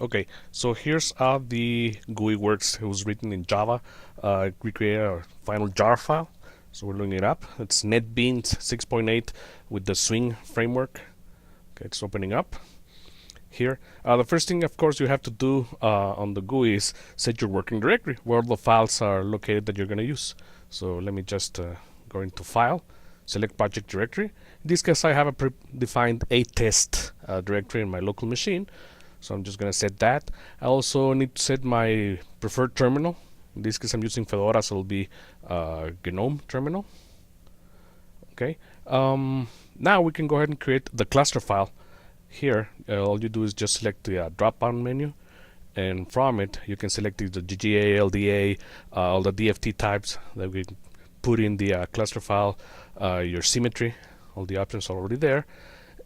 Okay, so here's how the GUI works. It was written in Java. We create a final jar file. So we're looking it up. It's NetBeans 6.8 with the Swing framework. Okay, it's opening up here. The first thing, of course, you have to do on the GUI is set your working directory, where the files are located that you're going to use. So let me just go into File, select Project Directory. In this case, I have a predefined ATest directory in my local machine. So I'm just going to set that. I also need to set my preferred terminal. In this case, I'm using Fedora, so it'll be GNOME terminal. Okay. Now we can go ahead and create the cluster file. Here, all you do is just select the drop-down menu, and from it, you can select the GGA, LDA, all the DFT types that we put in the cluster file, your symmetry, all the options are already there,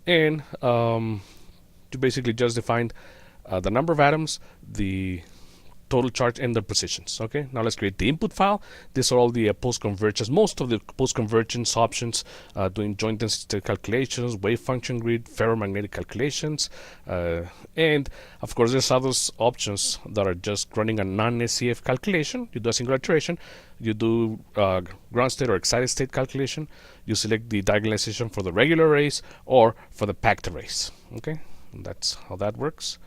and to basically just define the number of atoms, the total charge, and the positions. Okay, now let's create the input file. These are all the post-convergence, most of the post-convergence options, doing joint density calculations, wave function grid, ferromagnetic calculations, and of course there's others options that are just running a non-SCF calculation. You do a single iteration, you do ground state or excited state calculation, you select the diagonalization for the regular arrays or for the packed arrays. Okay, and that's how that works.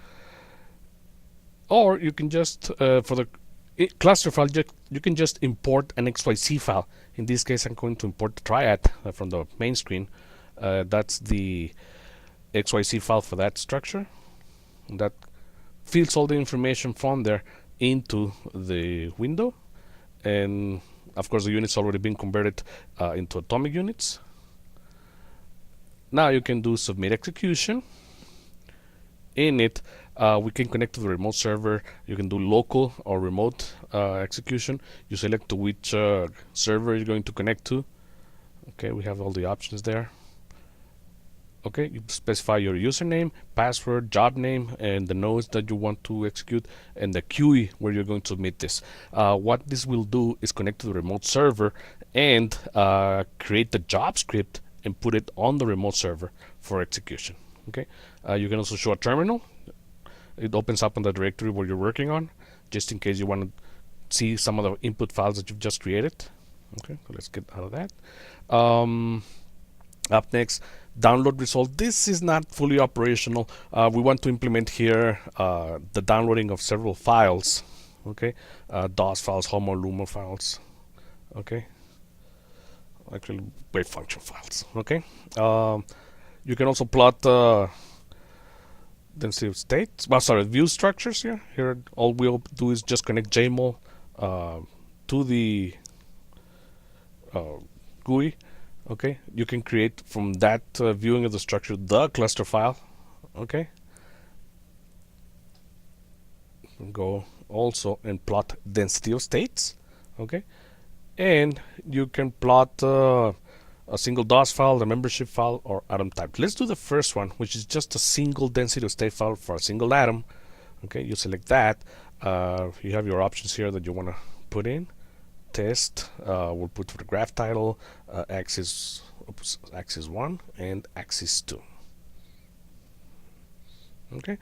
Or you can just, for the cluster file, you can just import an XYZ file. In this case, I'm going to import the triad from the main screen. That's the XYZ file for that structure. And that feeds all the information from there into the window. And of course, the unit's already been converted into atomic units. Now you can do submit execution. In it, we can connect to the remote server. You can do local or remote execution. You select to which server you're going to connect to. Okay, we have all the options there. Okay, you specify your username, password, job name, and the nodes that you want to execute, and the QE where you're going to submit this. What this will do is connect to the remote server and create the job script and put it on the remote server for execution. Okay, you can also show a terminal. It opens up on the directory where you're working on, just in case you want to see some of the input files that you've just created. Okay, so let's get out of that. Up next, download result. This is not fully operational. We want to implement here the downloading of several files. Okay, DOS files, Homo Luma files. Okay, actually wave function files. Okay. You can also plot density of states. Well, sorry, view structures here. Here, all we'll do is just connect JMol to the GUI. Okay, you can create from that viewing of the structure the cluster file. Okay, go also and plot density of states. Okay, and you can plot a single DOS file, the membership file, or atom type. Let's do the first one, which is just a single density of state file for a single atom. Okay, you select that. You have your options here that you want to put in. Test, we'll put for the graph title, axis 1 and axis 2. Okay,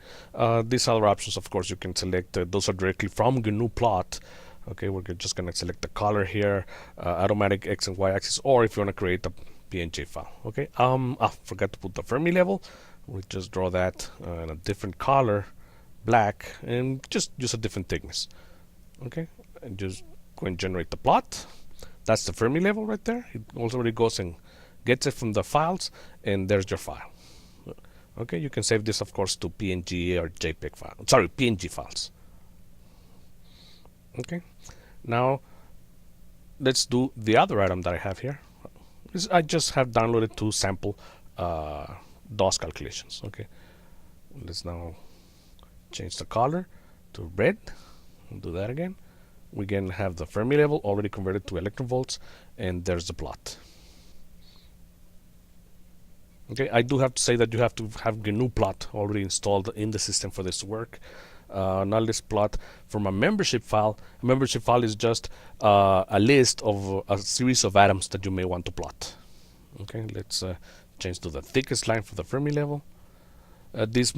these other options, of course, you can select. Those are directly from GNU plot. Okay, we're just going to select the color here, automatic X and Y axis, or if you want to create a PNG file. Okay, forgot to put the Fermi level. We just draw that in a different color, black, and just use a different thickness. Okay, and just go and generate the plot. That's the Fermi level right there. It already goes and gets it from the files, and there's your file. Okay, you can save this, of course, to PNG or JPEG file. Sorry, PNG files. Okay, now let's do the other item that I have here. I just have downloaded two sample DOS calculations. Okay, let's now change the color to red. Do that again. We again have the Fermi level already converted to electron volts, and there's the plot. Okay, I do have to say that you have to have GNU plot already installed in the system for this to work. Now let's plot from a membership file. A membership file is just a list of a series of atoms that you may want to plot. Okay, let's change to the thickest line for the Fermi level. This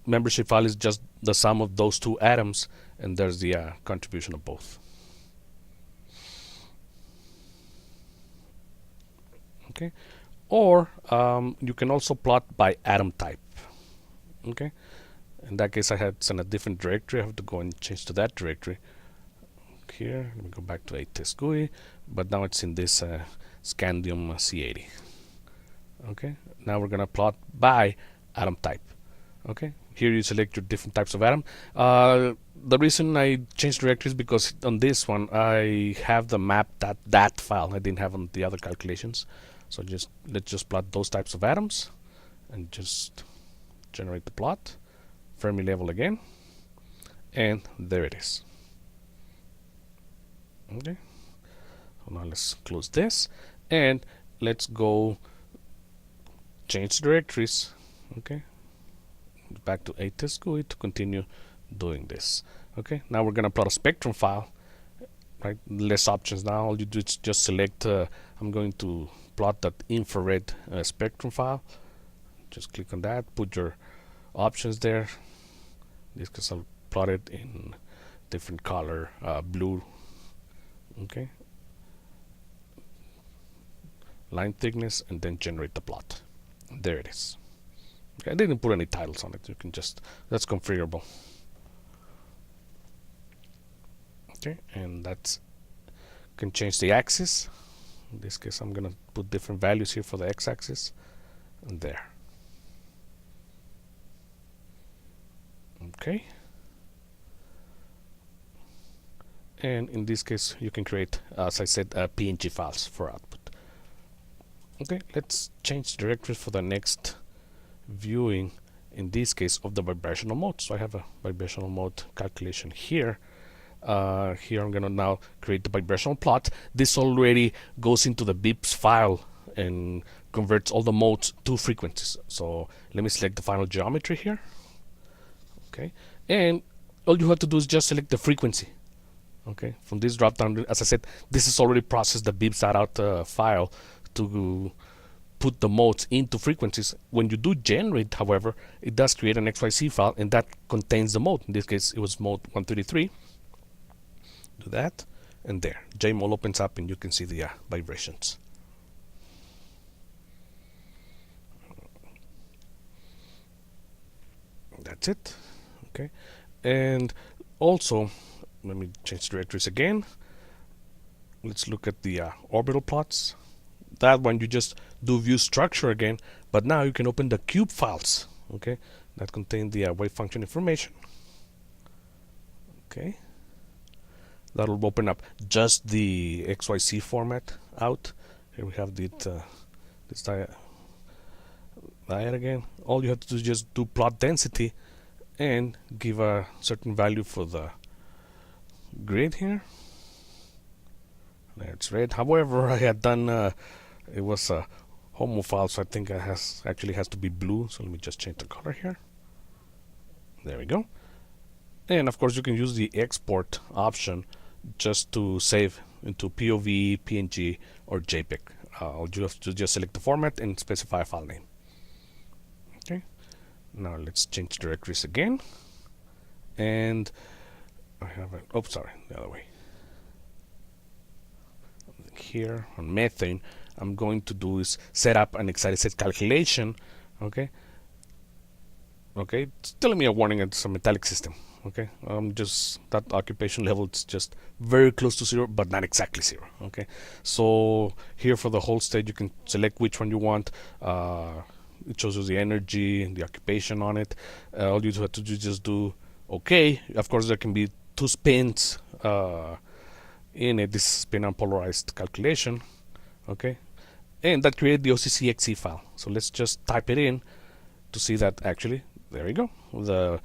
membership file is just the sum of those two atoms, and there's the contribution of both. Okay, or you can also plot by atom type. Okay, in that case I had it's in a different directory. I have to go and change to that directory. Here, let me go back to a test GUI, but now it's in this Scandium C80. Okay, now we're gonna plot by atom type. Okay, here you select your different types of atom. The reason I changed directories because on this one I have the map that file. I didn't have on the other calculations, so let's just plot those types of atoms and just generate the plot. Fermi level again, and there it is. Okay, so now let's close this and let's go change directories. Okay, back to a test GUI to continue doing this. Okay, now we're gonna plot a spectrum file. Right, less options now. All you do is just select. I'm going to plot that infrared spectrum file. Just click on that. Put your options there. This because I'll plot it in different color, blue. Okay, line thickness, and then generate the plot. There it is. Okay, I didn't put any titles on it. You can just that's configurable. Okay, and that's can change the axis. In this case, I'm gonna put different values here for the x-axis, and there. Okay. And in this case, you can create, as I said, PNG files for output. Okay, let's change directories for the next viewing. In this case, of the vibrational mode. So I have a vibrational mode calculation here. Here I'm gonna now create the vibrational plot. This already goes into the BIPs file and converts all the modes to frequencies. So let me select the final geometry here. Okay, and all you have to do is just select the frequency. Okay, from this drop down, as I said, this is already processed the bips.out file to put the modes into frequencies. When you do generate, however, it does create an XYZ file, and that contains the mode. In this case, it was mode 133. Do that, and there, Nrlmol opens up, and you can see the vibrations. That's it. Okay, and also, let me change directories again. Let's look at the orbital plots. That one you just do view structure again, but now you can open the cube files. Okay, that contain the wave function information. Okay, that'll open up just the XYZ format out. Here we have this diet again. All you have to do is just do plot density and give a certain value for the grid here. There it's red. However, I had done it was a homo file, so I think it actually has to be blue. So let me just change the color here. There we go. And of course, you can use the export option just to save into POV, PNG, or JPEG. You have to just select the format and specify a file name. Okay. Now let's change directories again, and I have a, oh sorry, the other way. Here on methane, I'm going to do is set up an excited set calculation. Okay. Okay, it's telling me a warning it's a metallic system. Okay, just that occupation level, it's just very close to 0, but not exactly 0. Okay, so here for the whole state, you can select which one you want. It shows you the energy and the occupation on it. All you have to do is just do OK. Of course, there can be 2 spins in it. This is spin unpolarized calculation. Okay, and that created the OCCXE file. So let's just type it in to see that actually, there we go, the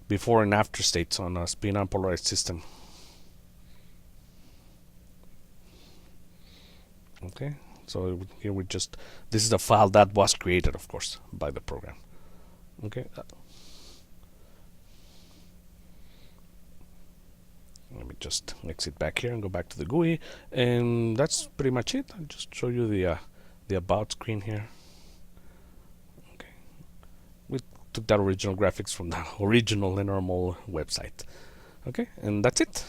before and after states on a spin unpolarized system. Okay, so here we just, this is the file that was created, of course, by the program. Okay, let me just exit back here and go back to the GUI, and that's pretty much it. I'll just show you the about screen here. Okay, with took that original graphics from the original Nrlmol website. Okay, and that's it.